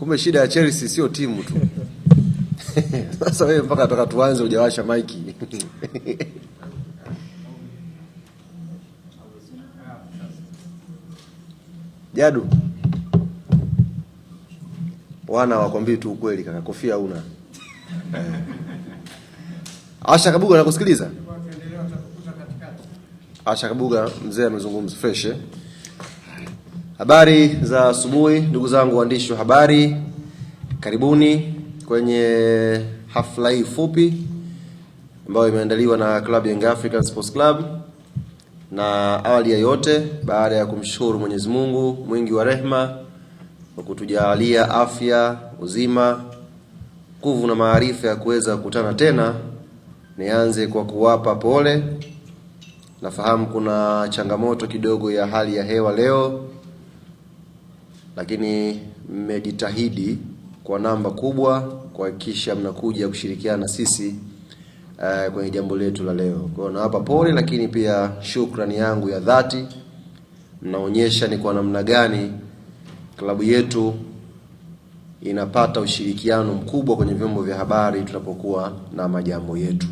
Kumbe shida ya Chelsea sio timu tu. Sasa wewe mpaka toka tuanze hujawasha maiki. Jadu. Wana wakwambii tu ukweli kaka, kofia una. Asha Kabuga nakusikiliza. Asha Kabuga mzee amezungumza fresh eh. Habari za asubuhi ndugu zangu waandishi wa habari. Karibuni kwenye hafla hii fupi ambayo imeandaliwa na Club Young African Sports Club. Na awali ya yote, baada ya kumshukuru Mwenyezi Mungu mwingi wa rehema kwa kutujalia afya, uzima, nguvu na maarifa ya kuweza kukutana tena, nianze kwa kuwapa pole. Nafahamu kuna changamoto kidogo ya hali ya hewa leo, lakini mmejitahidi kwa namba kubwa kuhakikisha mnakuja kushirikiana na sisi kwenye jambo letu la leo. Kwa hiyo nawapa pole, lakini pia shukrani yangu ya dhati. Mnaonyesha ni kwa namna gani klabu yetu inapata ushirikiano mkubwa kwenye vyombo vya habari tunapokuwa na majambo yetu.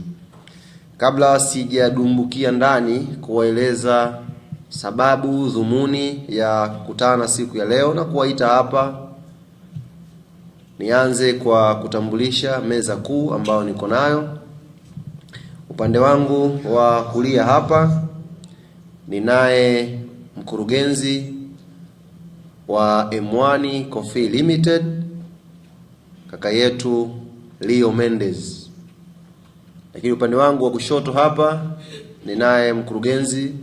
Kabla sijadumbukia ndani kuwaeleza sababu dhumuni ya kukutana siku ya leo na kuwaita hapa, nianze kwa kutambulisha meza kuu ambayo niko nayo. Upande wangu wa kulia hapa ninaye mkurugenzi wa M1 Coffee Limited, kaka yetu Leo Mendes. Lakini upande wangu wa kushoto hapa ninaye mkurugenzi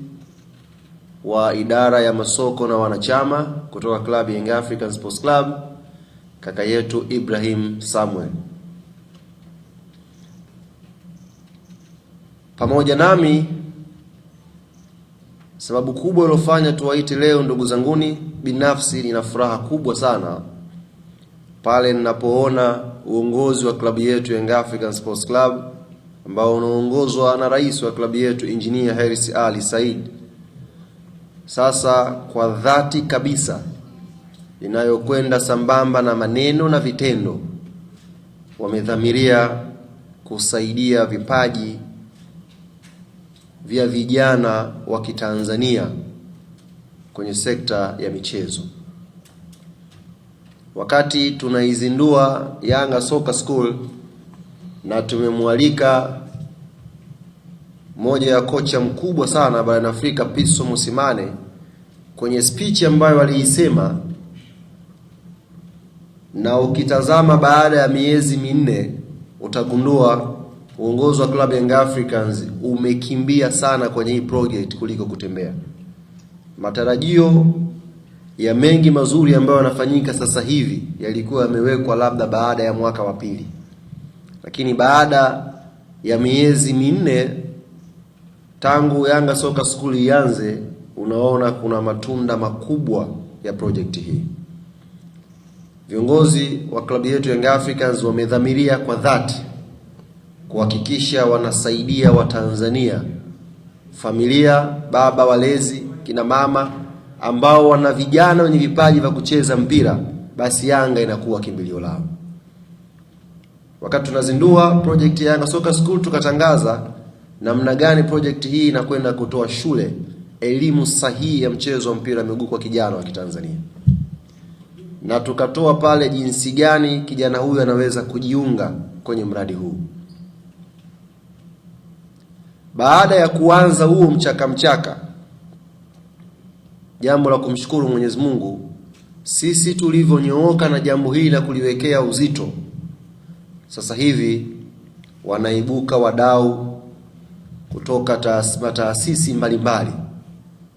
wa idara ya masoko na wanachama kutoka Club Young African Sports Club, kaka yetu Ibrahim Samuel. Pamoja nami, sababu kubwa iliyofanya tuwaite leo ndugu zanguni, binafsi nina furaha kubwa sana pale ninapoona uongozi wa klabu yetu Young African Sports Club ambao unaongozwa na rais wa klabu yetu Engineer Hersi Ali Said, sasa kwa dhati kabisa inayokwenda sambamba na maneno na vitendo, wamedhamiria kusaidia vipaji vya vijana wa Kitanzania kwenye sekta ya michezo. Wakati tunaizindua Yanga Soccer School na tumemwalika moja ya kocha mkubwa sana barani Afrika, Pitso Mosimane, kwenye speech ambayo aliisema, na ukitazama baada ya miezi minne utagundua uongozi wa Club Young Africans umekimbia sana kwenye hii project kuliko kutembea. Matarajio ya mengi mazuri ambayo yanafanyika sasa hivi yalikuwa yamewekwa labda baada ya mwaka wa pili, lakini baada ya miezi minne tangu Yanga Soccer School ianze, unaona kuna matunda makubwa ya project hii. Viongozi wa klabu yetu Young Africans wamedhamiria kwa dhati kuhakikisha wanasaidia Watanzania, familia, baba walezi, kina mama ambao wana vijana wenye vipaji vya kucheza mpira, basi Yanga inakuwa kimbilio lao. Wakati tunazindua project ya Yanga Soccer School, tukatangaza namna gani project hii inakwenda kutoa shule elimu sahihi ya mchezo wa mpira miguu kwa kijana wa Kitanzania. Na tukatoa pale jinsi gani kijana huyu anaweza kujiunga kwenye mradi huu. Baada ya kuanza huo mchaka, jambo la kumshukuru Mwenyezi Mungu, sisi tulivyonyooka na jambo hili na kuliwekea uzito, sasa hivi wanaibuka wadau kutoka taasisi mbalimbali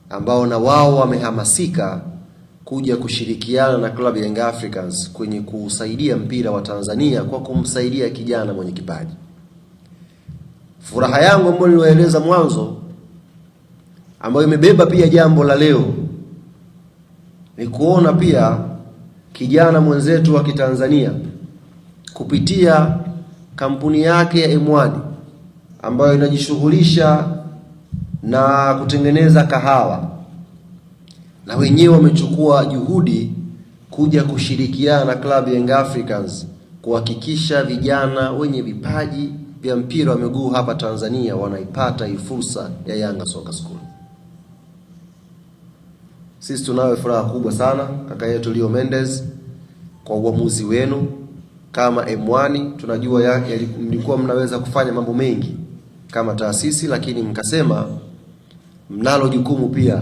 ambao na wao wamehamasika kuja kushirikiana na Club Young Africans kwenye kusaidia mpira wa Tanzania kwa kumsaidia kijana mwenye kipaji. Furaha yangu ambayo niliwaeleza mwanzo, ambayo imebeba pia jambo la leo, ni kuona pia kijana mwenzetu wa Kitanzania kupitia kampuni yake ya M1 ambayo inajishughulisha na kutengeneza kahawa, na wenyewe wamechukua juhudi kuja kushirikiana na klabu ya Young Africans kuhakikisha vijana wenye vipaji vya mpira wa miguu hapa Tanzania wanaipata hii fursa ya Yanga Soccer School. Sisi tunayo furaha kubwa sana kaka yetu Leo Mendes kwa uamuzi wenu kama M1. Tunajua mlikuwa mnaweza kufanya mambo mengi kama taasisi, lakini mkasema mnalo jukumu pia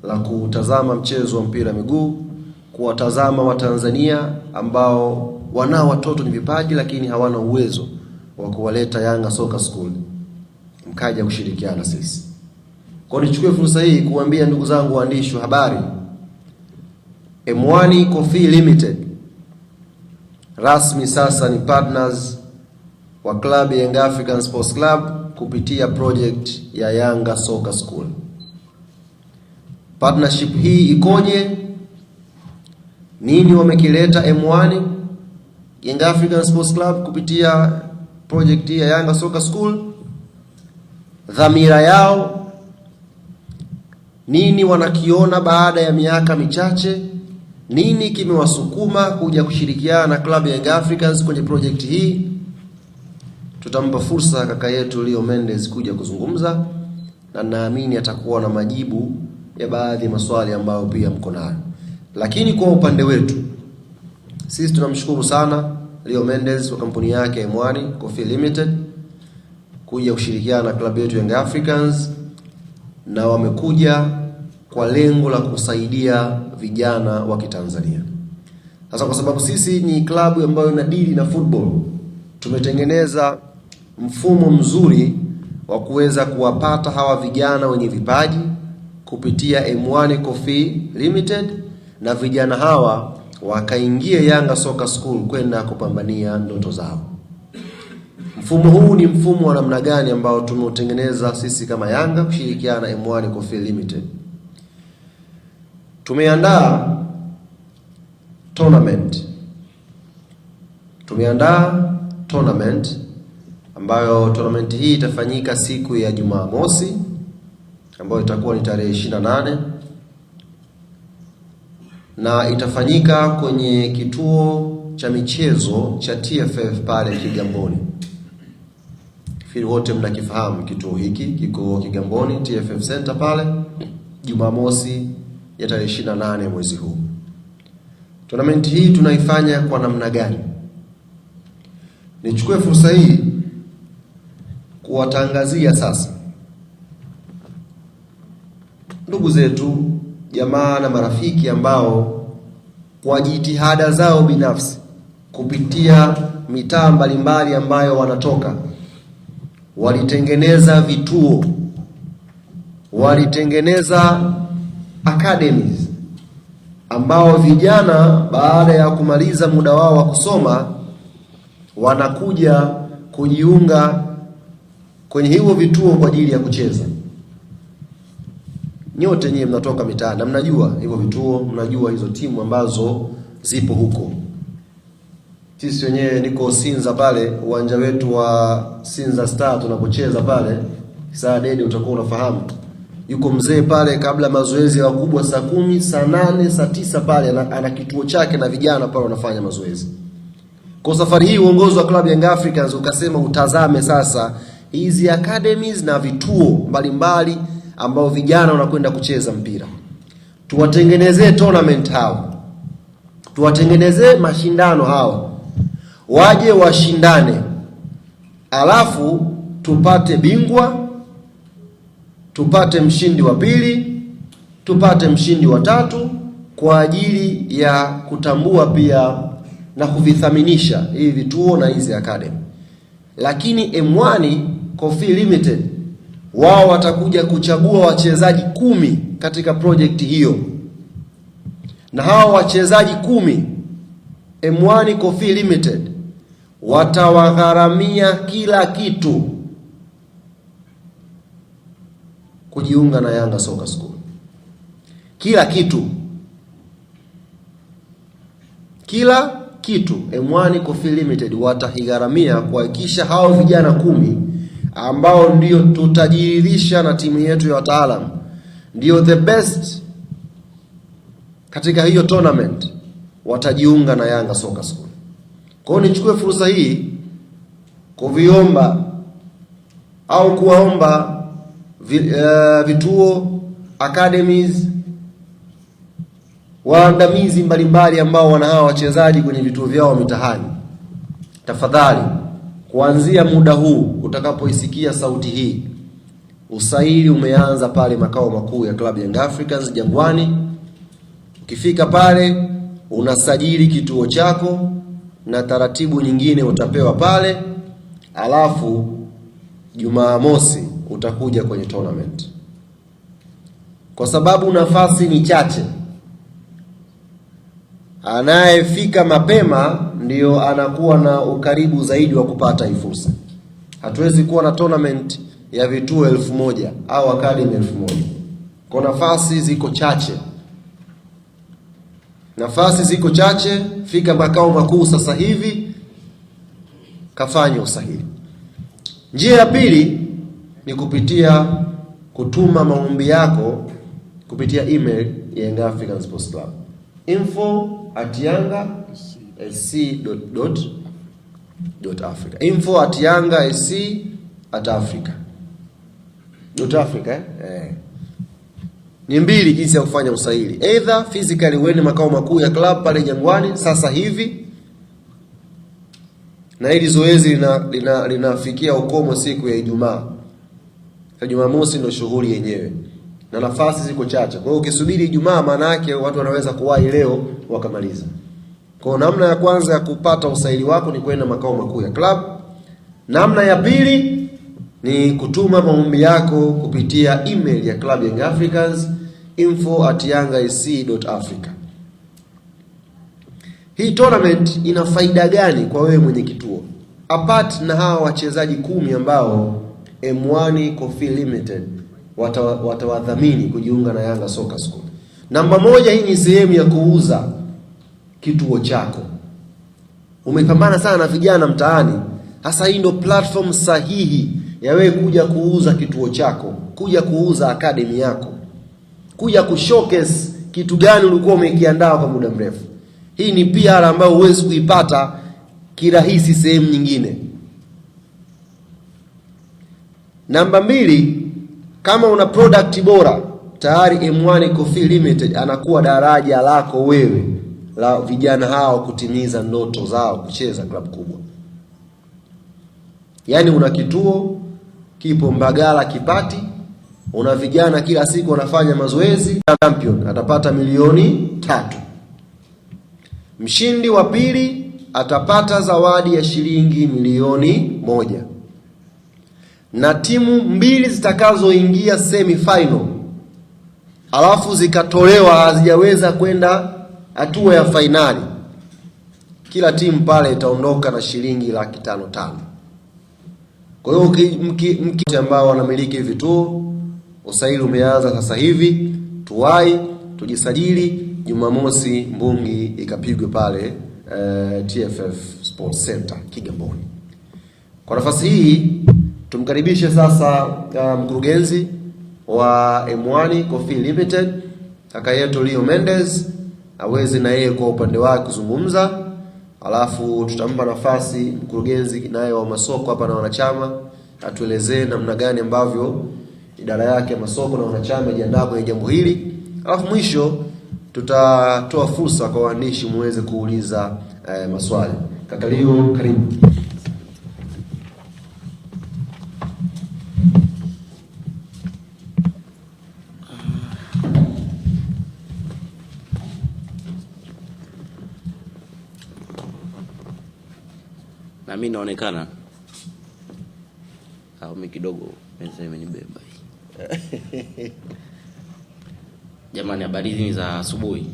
la kutazama mchezo wa mpira miguu, kuwatazama Watanzania ambao wanao watoto ni vipaji lakini hawana uwezo wa kuwaleta Yanga Soccer School, mkaja kushirikiana sisi. Kwa nichukue fursa hii kuambia ndugu zangu waandishi wa habari, M1 Coffee Limited rasmi sasa ni partners wa club ya Young African Sports Club kupitia project ya Yanga Soccer School. Partnership hii ikoje? Nini wamekileta M1 Young African Sports Club kupitia project hii ya Yanga Soccer School? Dhamira yao nini, wanakiona baada ya miaka michache? Nini kimewasukuma kuja kushirikiana na klabu ya Young Africans kwenye project hii? Tutampa fursa kaka yetu Leo Mendes kuja kuzungumza, na naamini atakuwa na majibu ya baadhi ya maswali ambayo pia mko nayo. Lakini kwa upande wetu sisi tunamshukuru sana Leo Mendes wa kampuni yake M1 Coffee Limited kuja kushirikiana na klabu yetu Young Africans, na wamekuja kwa lengo la kusaidia vijana wa Kitanzania. Sasa kwa sababu sisi ni klabu ambayo inadili na football, tumetengeneza mfumo mzuri wa kuweza kuwapata hawa vijana wenye vipaji kupitia M1 Coffee Limited, na vijana hawa wakaingia Yanga Soccer School kwenda kupambania ndoto zao. Mfumo huu ni mfumo wa namna gani ambao tumeutengeneza sisi kama Yanga kushirikiana na M1 Coffee Limited? Tumeandaa tournament ambayo tournament hii itafanyika siku ya Jumamosi ambayo itakuwa ni tarehe 28, na itafanyika kwenye kituo cha michezo cha TFF pale Kigamboni. Fikiri wote mnakifahamu kituo hiki, kiko Kigamboni TFF Center pale, Jumamosi ya tarehe 28 mwezi huu. Tournament hii tunaifanya kwa namna gani? Nichukue fursa hii kuwatangazia sasa ndugu zetu, jamaa na marafiki ambao kwa jitihada zao binafsi kupitia mitaa mbalimbali ambayo wanatoka walitengeneza vituo, walitengeneza academies ambao vijana baada ya kumaliza muda wao wa kusoma wanakuja kujiunga kwenye hivyo vituo kwa ajili ya kucheza. Nyote nyinyi mnatoka mitaani na mnajua hivyo vituo, mnajua hizo timu ambazo zipo huko. Sisi wenyewe niko Sinza pale, uwanja wetu wa Sinza Star tunapocheza pale, saa dede utakuwa unafahamu. Yuko mzee pale kabla mazoezi ya wakubwa saa 10, saa 8, saa 9 pale ana kituo chake na vijana pale wanafanya mazoezi. Kwa safari hii uongozi wa klabu ya Young Africans ukasema utazame sasa hizi academies na vituo mbalimbali ambao vijana wanakwenda kucheza mpira. Tuwatengenezee tournament hao. Tuwatengenezee mashindano hao. Waje washindane. Alafu tupate bingwa, tupate mshindi wa pili, tupate mshindi wa tatu kwa ajili ya kutambua pia na kuvithaminisha hivi vituo na hizi academy. Lakini M1 Coffee Limited wao watakuja kuchagua wachezaji 10 katika project hiyo, na hao wachezaji 10 M1 Coffee Limited watawagharamia kila kitu kujiunga na Yanga Soccer School. Kila kitu M1 Coffee Limited watahigharamia kuhakikisha hao vijana 10 ambao ndio tutajiridhisha na timu yetu ya wataalamu ndio the best katika hiyo tournament, watajiunga na Yanga Soccer School. Kwa hiyo nichukue fursa hii kuviomba au kuwaomba vituo, academies, waandamizi mbalimbali ambao wana hawa wachezaji kwenye vituo vyao mitaani, tafadhali kuanzia muda huu utakapoisikia sauti hii, usaili umeanza pale makao makuu ya Club Young Africans Jangwani. Ukifika pale unasajili kituo chako na taratibu nyingine utapewa pale, alafu Jumamosi utakuja kwenye tournament. Kwa sababu nafasi ni chache, anayefika mapema ndio anakuwa na ukaribu zaidi wa kupata hii fursa. Hatuwezi kuwa na tournament ya vituo 1000 au academy 1000. Kwa nafasi ziko chache. Nafasi ziko chache, fika makao makuu sasa hivi kafanye usahili. Njia ya pili ni kupitia kutuma maombi yako kupitia email ya Young African Sports Club, info@yanga.sc.africa, info@yanga.sc.africa. Ni mbili jinsi ya kufanya usahili. Either physically uende makao makuu ya club pale Jangwani sasa hivi, na hili zoezi linafikia ukomo siku ya Ijumaa. Kwa Jumamosi ndio shughuli yenyewe. Na nafasi ziko chache. Kwa hiyo ukisubiri Ijumaa, maana yake watu wanaweza kuwahi leo wakamaliza. Kwa namna ya kwanza ya kupata usahili wako ni kwenda makao makuu ya club. Namna ya pili ni kutuma maombi yako kupitia email ya Club Young Africans, info@yanga.sc.africa. Hii tournament ina faida gani kwa wewe mwenye kituo? Apart na hawa wachezaji 10 ambao M1 Coffee Limited watawadhamini kujiunga na Yanga Soccer School. Namba moja, hii ni sehemu ya kuuza kituo chako. Umepambana sana na vijana mtaani. Hasa hii ndio platform sahihi ya wewe kuja kuuza kituo chako, kuja kuuza academy yako, kuja kushowcase kitu gani ulikuwa umekiandaa kwa muda mrefu. Hii ni PR ambayo huwezi kuipata kirahisi sehemu nyingine. Namba 2, kama una product bora, tayari M1 Coffee Limited anakuwa daraja lako wewe la vijana hao kutimiza ndoto zao kucheza club kubwa. Yaani una kituo kipo Mbagala Kipati, una vijana kila siku wanafanya mazoezi, champion atapata milioni 3. Mshindi wa pili atapata zawadi ya shilingi milioni 1. Na timu 2 zitakazoingia semi final alafu zikatolewa hazijaweza kwenda hatua ya finali, kila timu pale itaondoka na shilingi 500,000. Kwa hiyo mki ambao wanamiliki vituo, usahili umeanza sasa hivi, tuwai tujisajili. Jumamosi mbungi ikapigwe pale TFF Sports Center Kigamboni. Kwa nafasi hii tumkaribishe sasa mkurugenzi wa M1 Coffee Limited, kaka yetu Leo Mendes, aweze na yeye kwa upande wake kuzungumza. Alafu tutampa nafasi mkurugenzi naye wa masoko hapa na wanachama atuelezee namna gani ambavyo idara yake ya masoko na wanachama jiandaa kwenye jambo hili. Alafu mwisho tutatoa fursa kwa waandishi muweze kuuliza maswali. Kaka Leo, karibu. Na mimi naonekana au mimi kidogo meza imenibeba hii. Jamani, habari hizi za asubuhi.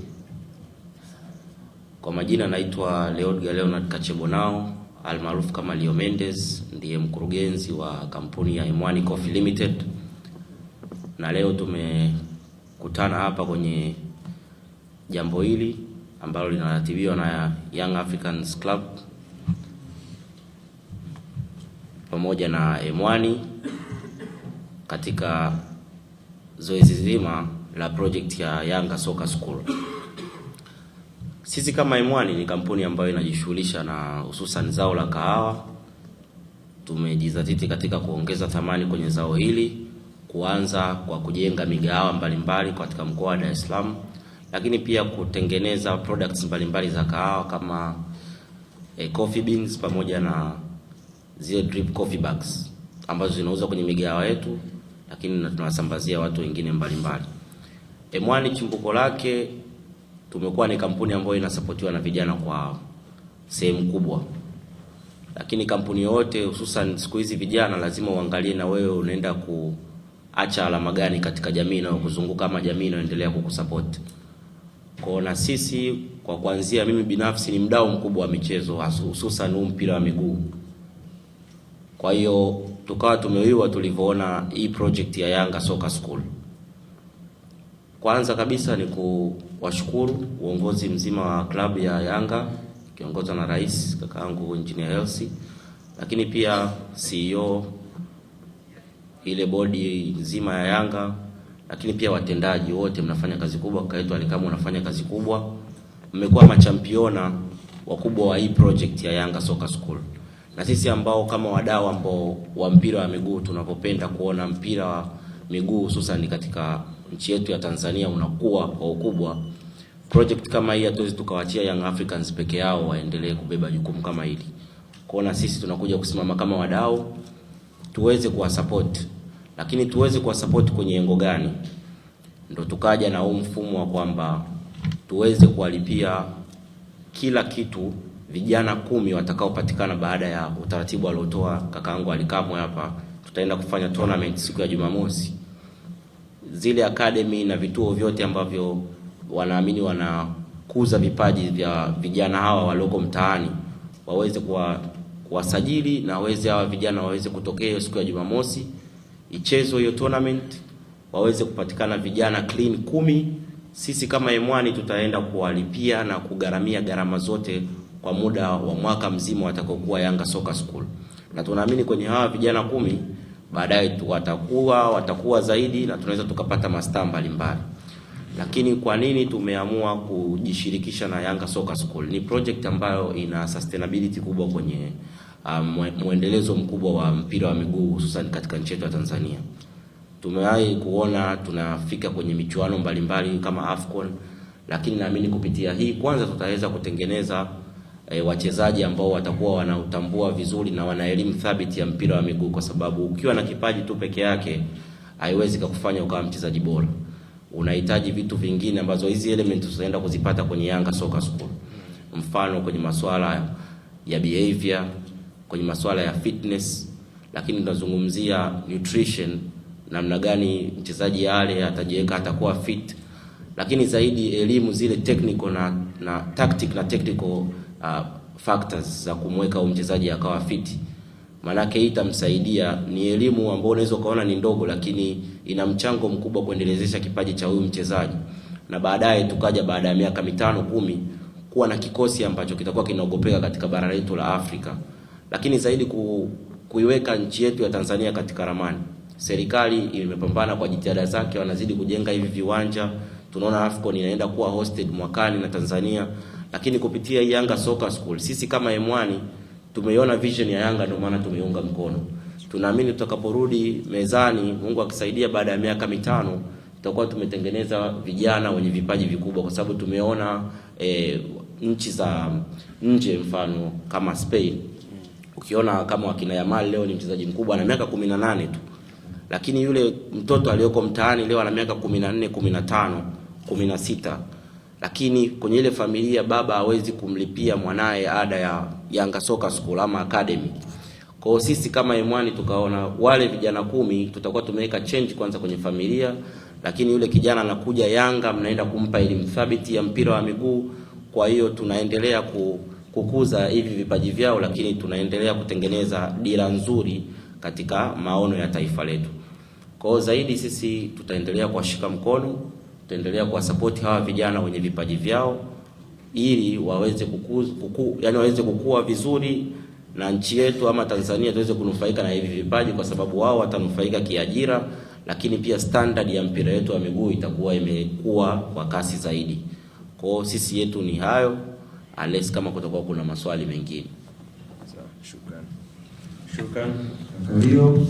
Kwa majina naitwa Leonard Kachebonao almaarufu kama Leo Mendes, ndiye mkurugenzi wa kampuni ya M1 Coffee Limited. Na leo tumekutana hapa kwenye jambo hili ambalo linaratibiwa na Young Africans Club pamoja na M1 katika zoezi zima la project ya Yanga Soccer School. Sisi kama M1 ni kampuni ambayo inajishughulisha na hususan zao la kahawa. Tumejizatiti katika kuongeza thamani kwenye zao hili, kuanza kwa kujenga migahawa mbalimbali katika mkoa wa Dar es Salaam, lakini pia kutengeneza products mbalimbali za kahawa kama coffee beans pamoja na zile drip coffee bags ambazo zinauzwa kwenye migahawa yetu, lakini tunawasambazia watu wengine mbalimbali. M1 chimbuko lake, tumekuwa ni kampuni ambayo inasapotiwa na vijana kwa sehemu kubwa. Lakini kampuni yote hususan siku hizi vijana lazima uangalie na wewe unaenda kuacha alama gani katika jamii na kuzunguka ama jamii inaendelea kukusupport. Kwa na sisi kwa kuanzia, mimi binafsi ni mdau mkubwa wa michezo hususan mpira wa miguu. Kwa hiyo tukawa tumeiwa tulivyoona hii project ya Yanga Soccer School. Kwanza kabisa ni kuwashukuru uongozi mzima wa klabu ya Yanga kiongozwa na rais kakaangu Engineer Elsi, lakini pia CEO, ile bodi nzima ya Yanga, lakini pia watendaji wote, mnafanya kazi kubwa. Kaka yetu Alikama unafanya kazi kubwa, mmekuwa machampiona wakubwa wa hii project ya Yanga Soccer School. Na sisi ambao kama wadau ambao wa mpira wa miguu tunapopenda kuona mpira wa miguu hususan katika nchi yetu ya Tanzania unakuwa kwa ukubwa, project kama hii hatuwezi tukawaachia Young Africans peke yao waendelee kubeba jukumu kama hili. Kwa na sisi tunakuja kusimama kama wadau tuweze kuwasupport. Lakini tuweze kuwasupport kwenye engo gani? Ndio tukaja na huu mfumo wa kwamba tuweze kuwalipia kila kitu vijana 10 watakaopatikana baada ya utaratibu aliotoa kakaangu Alikamwe hapa. Tutaenda kufanya tournament siku ya Jumamosi. Zile academy na vituo vyote ambavyo wanaamini wanakuza vipaji vya vijana hawa walioko mtaani waweze kuwasajili na hawa vijana waweze kutokea siku ya Jumamosi, ichezo hiyo tournament, waweze kupatikana vijana clean 10. Sisi kama M1 tutaenda kuwalipia na kugaramia gharama zote kwa muda wa mwaka mzima watakokuwa Yanga Soccer School. Na tunaamini kwenye hawa vijana 10 baadaye watakuwa zaidi na tunaweza tukapata mastaa mbalimbali. Lakini kwa nini tumeamua kujishirikisha na Yanga Soccer School? Ni project ambayo ina sustainability kubwa kwenye muendelezo mkubwa wa mpira wa miguu hususan katika nchi yetu ya Tanzania. Tumewahi kuona tunafika kwenye michuano mbalimbali kama AFCON, lakini naamini kupitia hii kwanza tutaweza kutengeneza wachezaji ambao watakuwa wanautambua vizuri na wana elimu thabiti ya mpira wa miguu, kwa sababu ukiwa na kipaji tu peke yake haiwezi kukufanya ukawa mchezaji bora. Unahitaji vitu vingine ambazo hizi elements tutaenda kuzipata kwenye Yanga Soccer School. Mfano kwenye masuala ya behavior, kwenye masuala ya fitness, lakini tunazungumzia nutrition, namna gani mchezaji yale atajiweka atakuwa fit, lakini zaidi elimu zile technical na tactic na technical factors za kumweka mchezaji akawa fit. Maana hii itamsaidia, ni elimu ambayo unaweza kaona ni ndogo lakini ina mchango mkubwa kuendelezesha kipaji cha huyu mchezaji. Na baadaye tukaja baada ya miaka 5-10 kuwa na kikosi ambacho kitakuwa kinaogopeka katika bara letu la Afrika. Lakini zaidi kuiweka nchi yetu ya Tanzania katika ramani. Serikali imepambana kwa jitihada zake, wanazidi kujenga hivi viwanja. Tunaona AFCON inaenda kuwa hosted mwakani na Tanzania. Lakini kupitia Yanga Soccer School sisi kama M1 tumeiona vision ya Yanga, ndio maana tumeiunga mkono. Tunaamini tutakaporudi mezani, Mungu akisaidia, baada ya miaka 5 tutakuwa tumetengeneza vijana wenye vipaji vikubwa, kwa sababu tumeona nchi za nje mfano kama Spain. Ukiona kama wakina Yamal leo ni mchezaji mkubwa na miaka 18 tu. Lakini yule mtoto aliyoko mtaani leo ana miaka 14, 15, 16. Lakini kwenye ile familia baba hawezi kumlipia mwanae ada ya Yanga Soccer School ama academy. Kwa sisi kama M1 tukaona wale vijana 10 tutakuwa tumeweka change kwanza kwenye familia, lakini yule kijana anakuja Yanga mnaenda kumpa elimu thabiti ya mpira wa miguu. Kwa hiyo tunaendelea kukuza hivi vipaji vyao, lakini tunaendelea kutengeneza dira nzuri katika maono ya taifa letu. Kwa zaidi sisi tutaendelea kuwashika mkono, tutaendelea kuwasupport hawa vijana wenye vipaji vyao ili waweze waweze kukua vizuri na nchi yetu ama Tanzania tuweze kunufaika na hivi vipaji, kwa sababu wao watanufaika kiajira, lakini pia standard ya mpira wetu wa miguu itakuwa imekuwa kwa kasi zaidi. Kwa hiyo sisi yetu ni hayo, unless kama kutakuwa kuna maswali mengine. Sawa, shukrani. Ndio.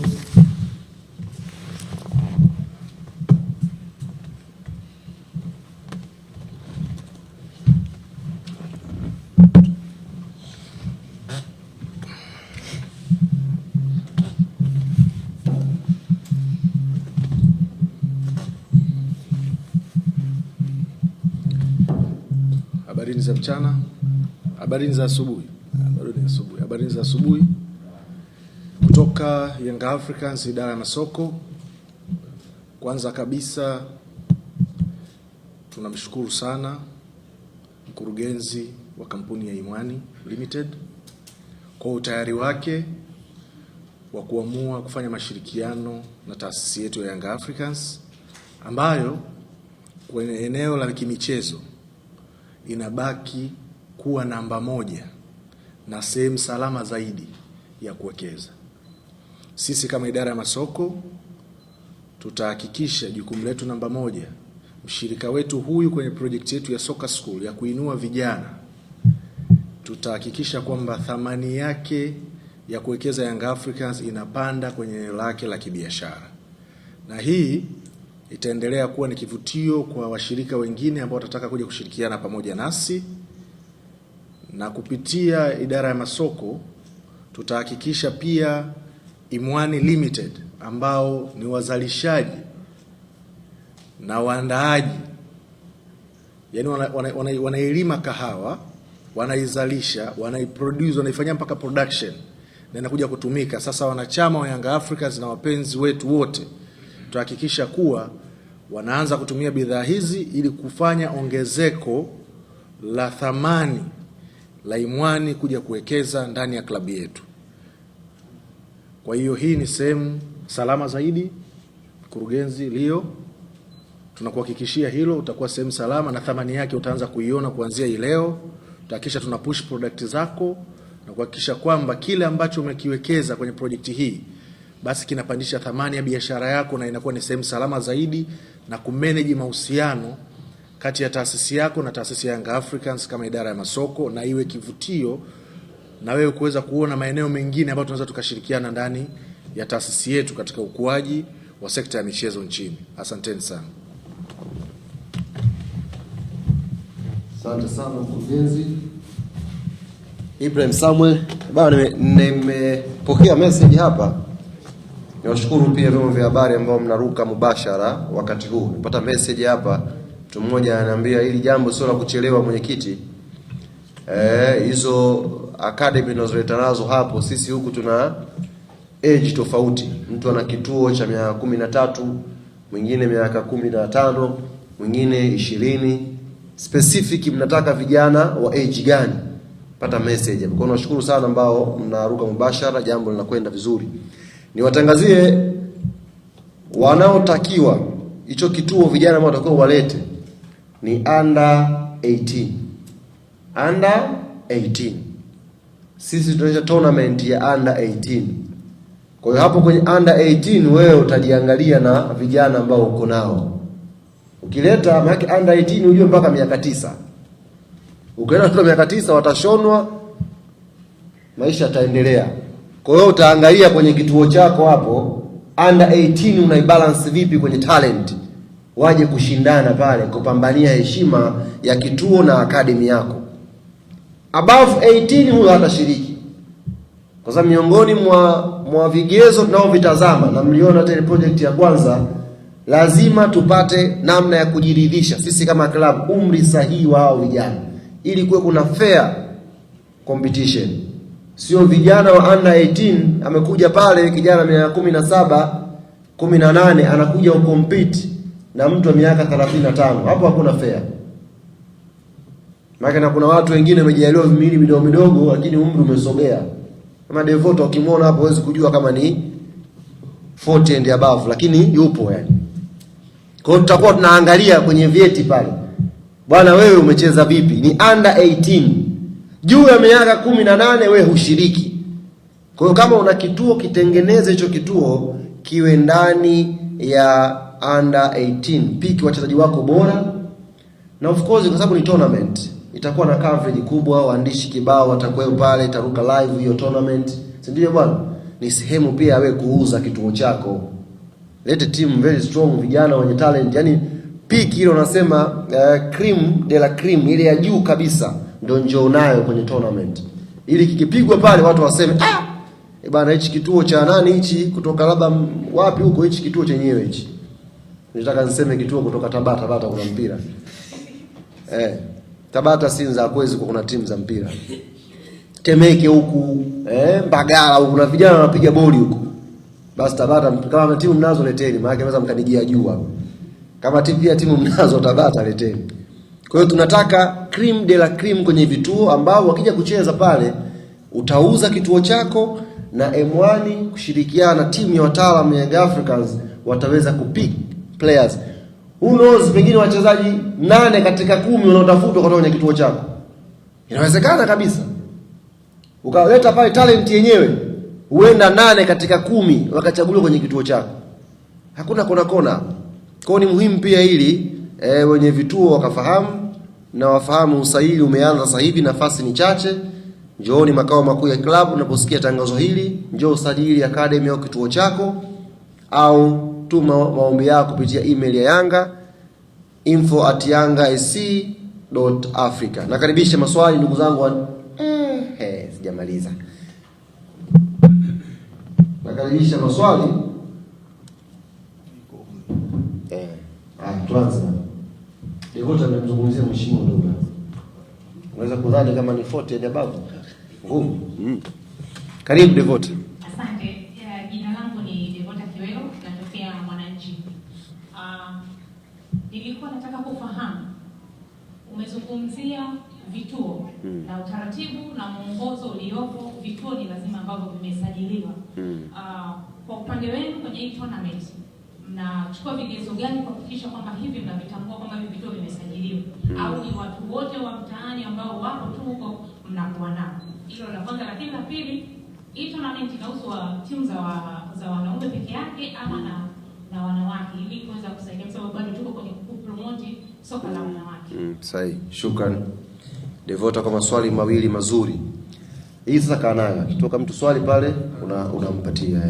Habari za mchana, habari za asubuhi, habari za asubuhi kutoka Young Africans idara ya masoko. Kwanza kabisa tunamshukuru sana mkurugenzi wa kampuni ya Imwani Limited kwa utayari wake wa kuamua kufanya mashirikiano na taasisi yetu ya Young Africans ambayo kwenye eneo la kimichezo inabaki kuwa namba moja na sehemu salama zaidi ya kuwekeza. Sisi kama idara ya masoko tutahakikisha jukumu letu namba moja, mshirika wetu huyu kwenye project yetu ya Soccer School ya kuinua vijana, tutahakikisha kwamba thamani yake ya kuwekeza Young Africans inapanda kwenye eneo lake la kibiashara, na hii itaendelea kuwa ni kivutio kwa washirika wengine ambao watataka kuja kushirikiana pamoja nasi. Na kupitia idara ya masoko tutahakikisha pia Imwani Limited ambao ni wazalishaji na waandaaji, yani wanailima kahawa, wanaizalisha, wanaiproduce, wanaifanyia mpaka production na inakuja kutumika. Sasa wanachama wa Young Africans na wapenzi wetu wote tutahakikisha kuwa wanaanza kutumia bidhaa hizi ili kufanya ongezeko la thamani la Imwani kuja kuwekeza ndani ya klabu yetu. Kwa hiyo hii ni sehemu salama zaidi. Mkurugenzi Leo, tunakuhakikishia hilo, utakuwa sehemu salama na thamani yake utaanza kuiona kuanzia hii leo. Tutahakikisha tuna push product zako na kuhakikisha kwamba kile ambacho umekiwekeza kwenye project hii basi kinapandisha thamani ya biashara yako na inakuwa ni sehemu salama zaidi, na kumanage mahusiano kati ya taasisi yako na taasisi ya Young Africans kama idara ya masoko, na iwe kivutio na wewe kuweza kuona maeneo mengine ambayo tunaweza tukashirikiana ndani ya taasisi yetu katika ukuaji wa sekta ya michezo nchini. Asanteni sana. Asante sana mkurugenzi Ibrahim Samuel. Bwana, nimepokea message hapa. Niwashukuru pia vyombo vya habari ambao mnaruka mubashara wakati huu. Nipata message hapa, mtu mmoja ananiambia hili jambo sio la kuchelewa mwenyekiti. Hizo academy tunazoleta nazo hapo, sisi huku tuna age tofauti. Mtu ana kituo cha miaka 13, mwingine miaka 15, mwingine 20. Specific mnataka vijana wa age gani? Pata message. Kwa hiyo nashukuru sana ambao mnaruka mubashara, jambo linakwenda vizuri. Niwatangazie wanaotakiwa hicho kituo, vijana ambao watakuwa walete ni under 18. Under 18. Sisi tunaita tournament ya under 18. Kwa hiyo hapo kwenye under 18 wewe utajiangalia na vijana ambao uko nao. Ukileta maana under 18 ujue mpaka miaka 9. Ukienda tu miaka 9 watashonwa, maisha yataendelea. Kwa hiyo utaangalia kwenye kituo chako hapo under 18 unaibalance vipi kwenye talent, waje kushindana pale kupambania heshima ya kituo na academy yako. Above 18 huyo hatashiriki, kwa sababu miongoni mwa vigezo tunaovitazama, na mliona hata project ya kwanza, lazima tupate namna ya kujiridhisha sisi kama club umri sahihi wa hao vijana, ili kuwe kuna fair competition. Sio vijana wa under 18 amekuja pale kijana miaka 17, 18 anakuja ucompete na mtu wa miaka 35. Hapo hakuna fair. Maana kuna watu wengine wamejaliwa vimili midogo midogo lakini umri umesogea. Kama Devoto ukimwona hapo huwezi kujua kama ni 40 and above, lakini yupo yani. Kwa hiyo tutakuwa tunaangalia kwenye vyeti pale. Bwana wewe umecheza vipi? Ni under 18. Juu ya miaka 18 wewe hushiriki. Kwa hiyo kama una kituo, kitengeneze hicho kituo kiwe ndani ya under 18. Piki wachezaji wako bora na of course kwa sababu ni tournament itakuwa na coverage kubwa, waandishi kibao watakuwa pale, itaruka live hiyo tournament, si ndio bwana? Ni sehemu pia wewe kuuza kituo chako. Lete team very strong, vijana wenye talent, yani peak ile unasema cream de la cream ile ya juu kabisa ndio njoo nayo kwenye tournament, ili kikipigwa pale watu waseme bana hichi kituo cha nani hichi kutoka labda wapi huko, hichi kituo chenyewe hichi. Nitaka niseme kituo kutoka Tabata kuna mpira. Tabata Sinza hakuwezi kuna timu za mpira. Temeke huku, Mbagala huku kuna vijana wanapiga boli huku. Basi Tabata kama timu mnazo leteni, maana yake naweza mkanijia juu hapo. Kama timu mnazo Tabata leteni. Kwa hiyo tunataka cream de la cream kwenye vituo ambao wakija kucheza pale utauza kituo chako, na M1 kushirikiana na timu ya wataalamu ya Young Africans wataweza kupick players. Who knows, pengine wachezaji 8 katika 10 wanaotafutwa kutoka kwenye kituo chako. Inawezekana kabisa. Ukaleta pale talent yenyewe, huenda 8 katika 10 wakachaguliwa kwenye kituo chako. Hakuna kona. Kwa ni muhimu pia ili wenye vituo wakafahamu na wafahamu usajili umeanza sasa hivi, nafasi ni chache. Njooni makao makuu ya club unaposikia tangazo hili, njoo usajili academy au kituo chako, au tuma maombi yako kupitia email ya Yanga info@yangasc.africa. Nakaribisha maswali ndugu zangu sijamaliza. Nakaribisha maswali. Tuanze. Devota amemzungumzia mheshimiwa ndugu. Unaweza kudhani kama ni 40 ya babu. Ngumu. Karibu Devota. Asante. Jina langu ni Devota Kiwelo, natokea Mwananchi. Nilikuwa nataka kufahamu, umezungumzia vituo na utaratibu na mwongozo uliopo, vituo ni lazima ambavyo vimesajiliwa. Kwa upande wenu kwenye hii tournament mnachukua vigezo gani kuhakikisha kwamba hivi mnavitambua kwamba hivi vituo vimesajiliwa, au ni watu wote wa mtaani ambao wapo tu huko mnakuwa nao? Hilo la kwanza. Lakini la pili, hii tournament inahusu timu za wanaume peke yake ama na wanawake, ili kuweza kusaidia, kwa sababu bado tuko kwenye kupromote soka la wanawake. Sahi. Shukrani Devota kwa maswali mawili mazuri. Hii sasa kana kitoka mtu swali pale unampatia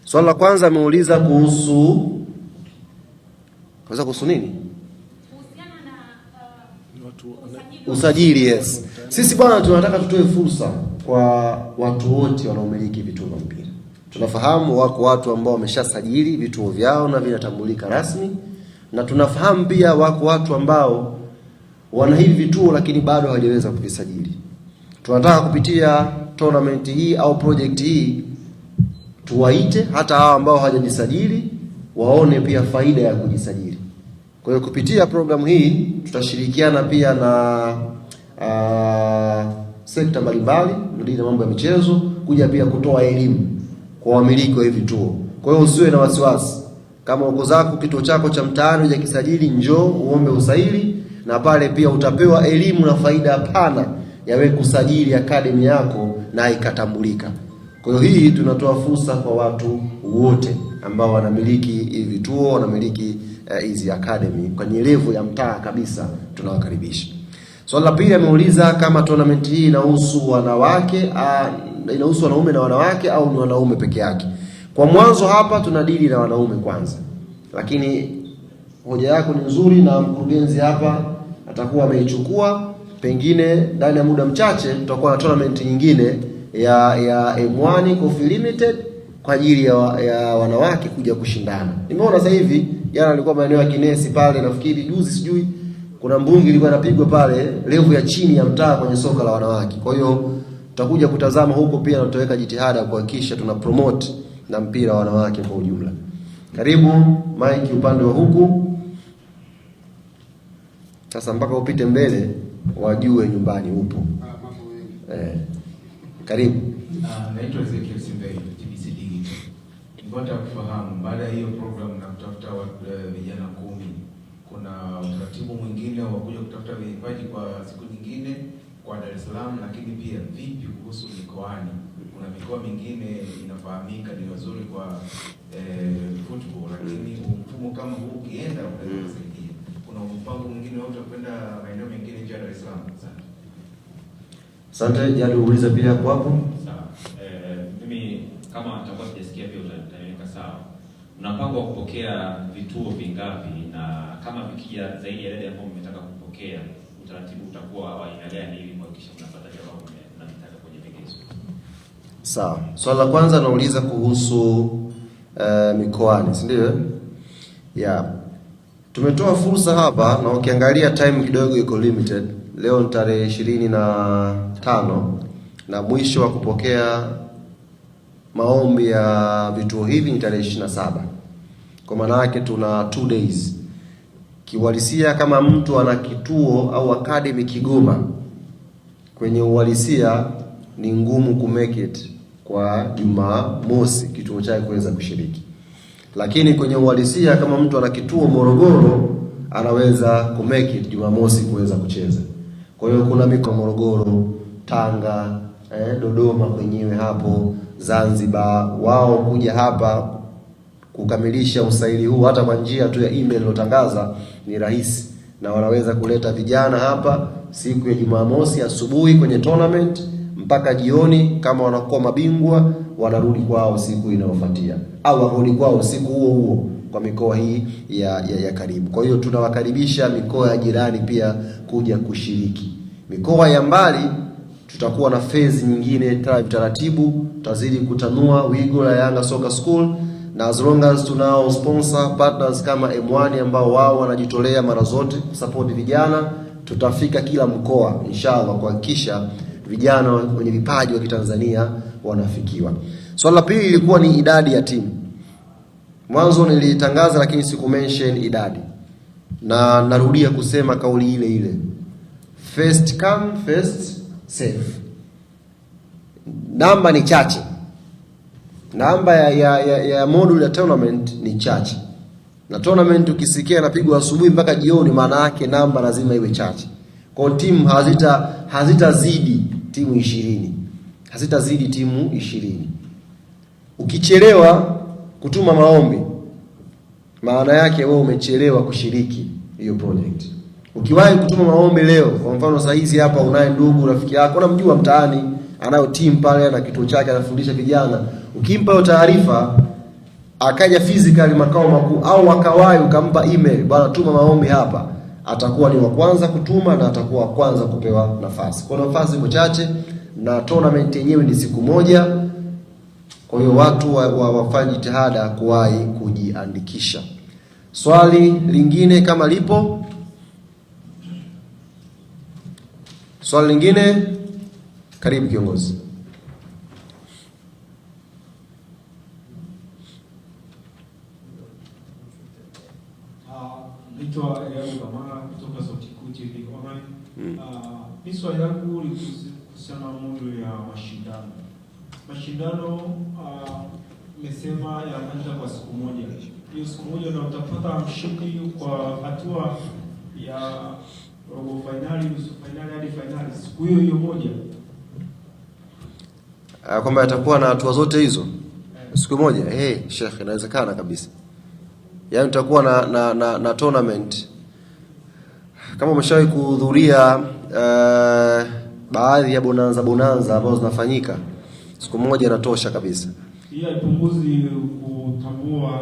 Swali la kwanza ameuliza kuhusu nini? Kuhusiana na usajili. Yes. Sisi bwana tunataka tutoe fursa kwa watu wote wanaomiliki vituo vya mpira. Tunafahamu wako watu ambao wameshasajili vituo vyao na vinatambulika rasmi, na tunafahamu pia wako watu ambao wana hivi vituo lakini bado hawajaweza kuvisajili. Tunataka kupitia tournament hii au project hii tuwaite hata hao ambao hawajajisajili waone pia faida ya kujisajili. Kwa hiyo kupitia programu hii tutashirikiana pia na sekta mbalimbali na mambo ya michezo kuja pia kutoa elimu kwa wamiliki wa hivi vituo. Kwa hiyo usiwe na wasiwasi. Kama uko zako kituo chako cha mtaani hujakisajili, njoo uombe usajili, na pale pia utapewa elimu na faida pana ya wewe kusajili academy yako na ikatambulika. Kwa hiyo hii tunatoa fursa kwa watu wote ambao wanamiliki hivi vituo, wanamiliki hizi academy kwenye level ya mtaa kabisa, tunawakaribisha. Swali la pili ameuliza kama tournament hii inahusu wanawake, inahusu wanaume na wanawake au ni wanaume peke yake. Kwa mwanzo hapa tunadili na wanaume kwanza, lakini hoja yako ni nzuri na mkurugenzi hapa atakuwa ameichukua. Pengine ndani ya muda mchache tutakuwa na tournament nyingine ya M1 Coffee Limited kwa ajili ya wanawake kuja kushindana. Nimeona sasa hivi, jana nilikuwa maeneo ya Kinesi pale, nafikiri juzi sijui kuna mbungi ilikuwa inapigwa pale level ya chini ya mtaa kwenye soka la wanawake. Kwa hiyo tutakuja kutazama huko pia na tutaweka jitihada kuhakikisha tuna promote na mpira wa wanawake kwa ujumla. Karibu Mike upande wa huku. Sasa mpaka upite mbele wajue nyumbani upo. Karibu. Naitwa Ezekiel Simbei, TBC Digital. Ningependa kufahamu baada ya hiyo program na kutafuta vijana 10, kuna utaratibu mwingine wa kuja kutafuta vipaji kwa siku nyingine kwa Dar es Salaam, lakini pia vipi kuhusu mikoani? Kuna mikoa mingine inafahamika ni wazuri kwa football, lakini mfumo kama huu ukienda unaweza kusaidia. kuna mpango mwingine wote kwenda maeneo mengine nje ya Dar es Salaam? Asante, jadi uulize pia hapo hapo. Sawa. Mimi kama nitakuwa sijasikia pia utaniweka sawa. Mnapango wa kupokea vituo vingapi, na kama vikija zaidi ya ile ambayo mmetaka kupokea, utaratibu utakuwa wa aina gani ili kuhakikisha mnapata jawabu mnataka kwenye vigezo? Sawa. Swali la kwanza nauliza kuhusu mikoani, si ndio? Yeah. Tumetoa fursa hapa na ukiangalia time kidogo iko limited. Leo ni tarehe 25 na mwisho wa kupokea maombi ya vituo hivi ni tarehe 27. Kwa maana yake tuna 2 days. Kiuhalisia kama mtu ana kituo au academy Kigoma, kwenye uhalisia ni ngumu ku make it kwa Jumamosi kituo chake kuweza kushiriki. Lakini kwenye uhalisia kama mtu ana kituo Morogoro anaweza ku make it Jumamosi kuweza kucheza. Kwa hiyo kuna mikoa Morogoro, Tanga, Dodoma kwenyewe hapo, Zanzibar, wao kuja hapa kukamilisha usaili huu hata kwa njia tu ya email iliyotangaza ni rahisi, na wanaweza kuleta vijana hapa siku ya Jumamosi asubuhi kwenye tournament mpaka jioni. Kama wanakuwa mabingwa wanarudi kwao siku inayofuatia, au warudi kwao siku huo huo kwa mikoa hii ya karibu. Kwa hiyo tunawakaribisha mikoa ya jirani pia kuja kushiriki. Mikoa ya mbali tutakuwa na phase nyingine taratibu, tutazidi kutanua wigo la Yanga Soccer School, na as long as tunao sponsor partners kama M1 ambao wao wanajitolea mara zote support vijana, tutafika kila mkoa inshallah kuhakikisha vijana wenye vipaji wa Kitanzania wanafikiwa. Swali la pili ilikuwa ni idadi ya timu. Mwanzo nilitangaza lakini siku mention idadi, na narudia kusema kauli ile ile, first come first serve. Namba ni chache, namba ya module ya tournament ni chache, na tournament ukisikia inapigwa asubuhi mpaka jioni, maana yake namba lazima iwe chache. Kwa timu hazitazidi timu 20, hazitazidi timu 20. Ukichelewa kutuma maombi, maana yake wewe umechelewa kushiriki hiyo project. Ukiwahi kutuma maombi leo, kwa mfano saa hizi hapa unaye ndugu rafiki yako unamjua mtaani, anayo team pale na kituo chake anafundisha vijana, ukimpa hiyo taarifa akaja physical makao makuu au akawahi ukampa email, bwana tuma maombi hapa, atakuwa ni wa kwanza kutuma na atakuwa wa kwanza kupewa nafasi. Kwa nafasi iko chache na tournament yenyewe ni siku moja. Kwa hiyo watu wafanye jitihada kuwahi kujiandikisha. Swali lingine kama lipo? Swali lingine? Karibu kiongozi. Naitwa Eliabu Kamara kutoka Sauti Kuu TV Online. Swali langu ni kuhusiana muundo ya mashindano. Mashindano nimesema yanaanza kwa siku moja. Hiyo siku moja ndio utapata mshindi kwa hatua ya robo finali, nusu finali hadi finali siku hiyo hiyo moja. Kwamba atakuwa na hatua zote hizo siku moja. Sheikh, inawezekana kabisa. Yaani tutakuwa na tournament. Kama umeshawahi kuhudhuria baadhi ya bonanza ambazo zinafanyika, siku moja inatosha kabisa. Hii haipunguzi kutambua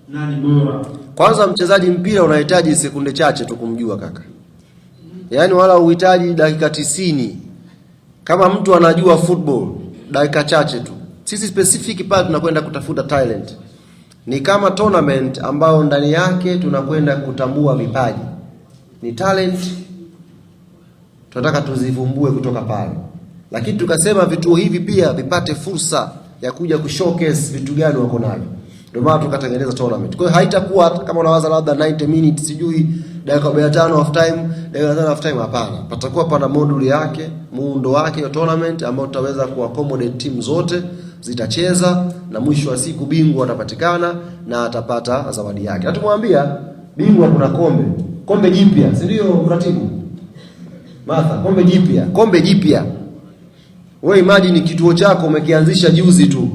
nani bora. Kwanza mchezaji mpira unahitaji sekunde chache tu kumjua kaka. Yaani wala uhitaji dakika 90. Kama mtu anajua football, dakika chache tu. Sisi specific pale tunakwenda kutafuta talent. Ni kama tournament ambao ndani yake tunakwenda kutambua vipaji. Ni talent tunataka tuzivumbue kutoka pale. Lakini tukasema vituo hivi pia vipate fursa ya kuja kushowcase vitu gani wako navyo. Ndio maana tukatengeneza tournament. Kwa hiyo haitakuwa kama unawaza labda 90 minutes sijui dakika 45 half time, dakika 5 half time, hapana. Patakuwa pana module yake, muundo wake wa tournament ambao tutaweza kuaccommodate team zote zitacheza, na mwisho wa siku bingwa atapatikana na atapata zawadi yake. Na tumwambia bingwa kuna kombe jipya, si ndio mratibu? Martha, kombe jipya. Wewe imagine kituo chako umekianzisha juzi tu,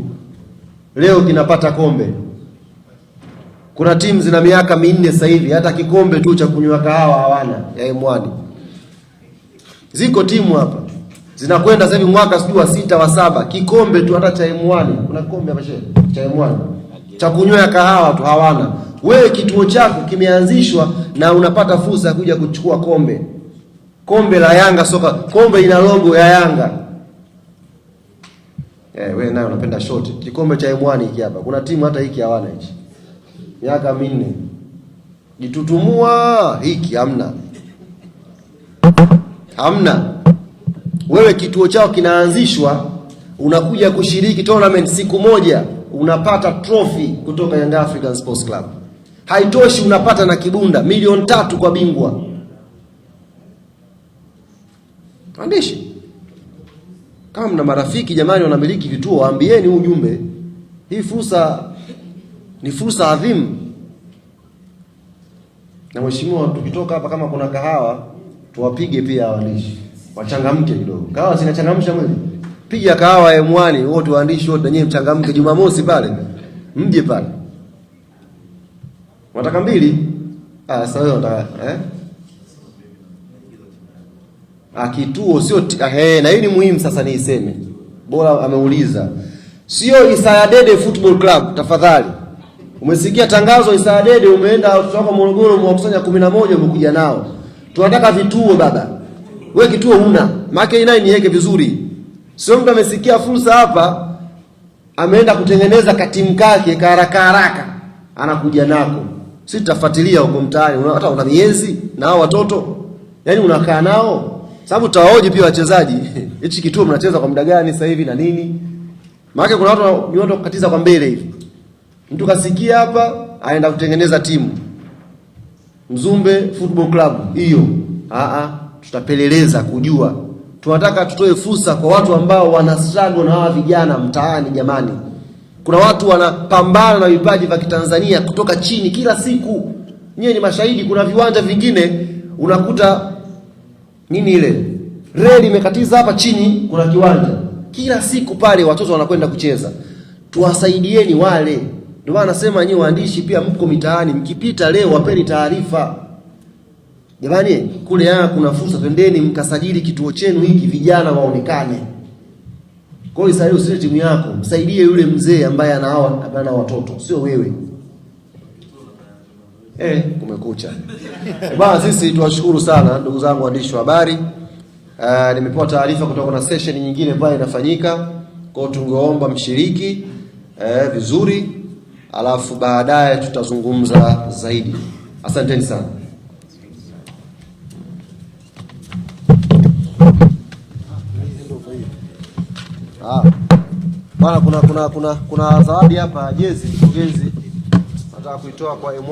leo kinapata kombe. Kuna timu zina miaka minne sasa hivi hata kikombe tu cha kunywa kahawa hawana ya M1. Ziko timu hapa zinakwenda sasa hivi mwaka sijui wa 6 wa 7, kikombe tu hata cha M1. Kuna kikombe hapa cha M1 cha kunywa kahawa tu hawana. Wewe kituo chako kimeanzishwa na unapata fursa ya kuja kuchukua kombe la Yanga soka, kombe ina logo ya Yanga. Wewe nayo unapenda short. Kikombe cha M1 hiki hapa. Kuna timu hata hiki hawana hichi. Miaka minne. Jitutumua hiki hamna. Hamna. Wewe kituo chao kinaanzishwa, unakuja kushiriki tournament siku moja, unapata trophy kutoka Young African Sports Club. Haitoshi, unapata na kibunda milioni 3 kwa bingwa. Andishi. Kama mna marafiki jamani wanamiliki vituo, waambieni huu ujumbe. Hii fursa ni fursa adhimu. Na mheshimiwa, tukitoka hapa kama kuna kahawa tuwapige pia waandishi. Wachangamke kidogo. Kahawa zinachangamsha mwili. Piga kahawa ya M1 wote waandishi wote, na nyinyi mchangamke Jumamosi pale. Mje pale. Wataka mbili? Sasa wewe unataka kituo sio na hii ni muhimu sasa niiseme. Bora ameuliza. Sio Isaya Dede Football Club tafadhali. Umesikia tangazo Isaya Dede, umeenda kutoka Morogoro umewakusanya 11 umekuja nao. Tunataka vituo baba. Wewe kituo huna. Maana hii nayo niweke vizuri. Sio mtu amesikia fursa hapa ameenda kutengeneza katimu kake haraka anakuja nako. Sisi tutafuatilia huko mtaani. Hata una miezi na hao watoto. Yaani unakaa nao. Sababu tutawaoje pia wachezaji. Hichi kituo mnacheza kwa muda gani sasa hivi na nini? Maana kuna watu kukatiza kwa mbele hivi. Mtu kasikia hapa aenda kutengeneza timu. Mzumbe Football Club hiyo. Tutapeleleza kujua. Tunataka tutoe fursa kwa watu ambao wana struggle na hawa vijana mtaani jamani. Kuna watu wanapambana na vipaji vya Kitanzania kutoka chini kila siku. Nyie ni mashahidi, kuna viwanja vingine unakuta nini ile reli imekatiza hapa chini, kuna kiwanja. Kila siku pale watoto wanakwenda kucheza. Tuwasaidieni wale. Ndio maana nasema nyinyi waandishi pia mko mitaani, mkipita leo wapeni taarifa. Jamani, kule kuna fursa, twendeni mkasajili kituo chenu hiki, vijana waonekane. Kwa hiyo sasa usile timu yako, msaidie yule mzee ambaye ana watoto, sio wewe. Kumekucha. Bwana, sisi tuwashukuru sana ndugu zangu waandishi wa habari. Nimepewa taarifa kutoka na session nyingine ambayo inafanyika. Kwa hiyo tungeomba mshiriki vizuri, alafu baadaye tutazungumza zaidi. Asanteni sana. Bwana, kuna zawadi hapa, jezi mkurugenzi nataka kuitoa kwa M1.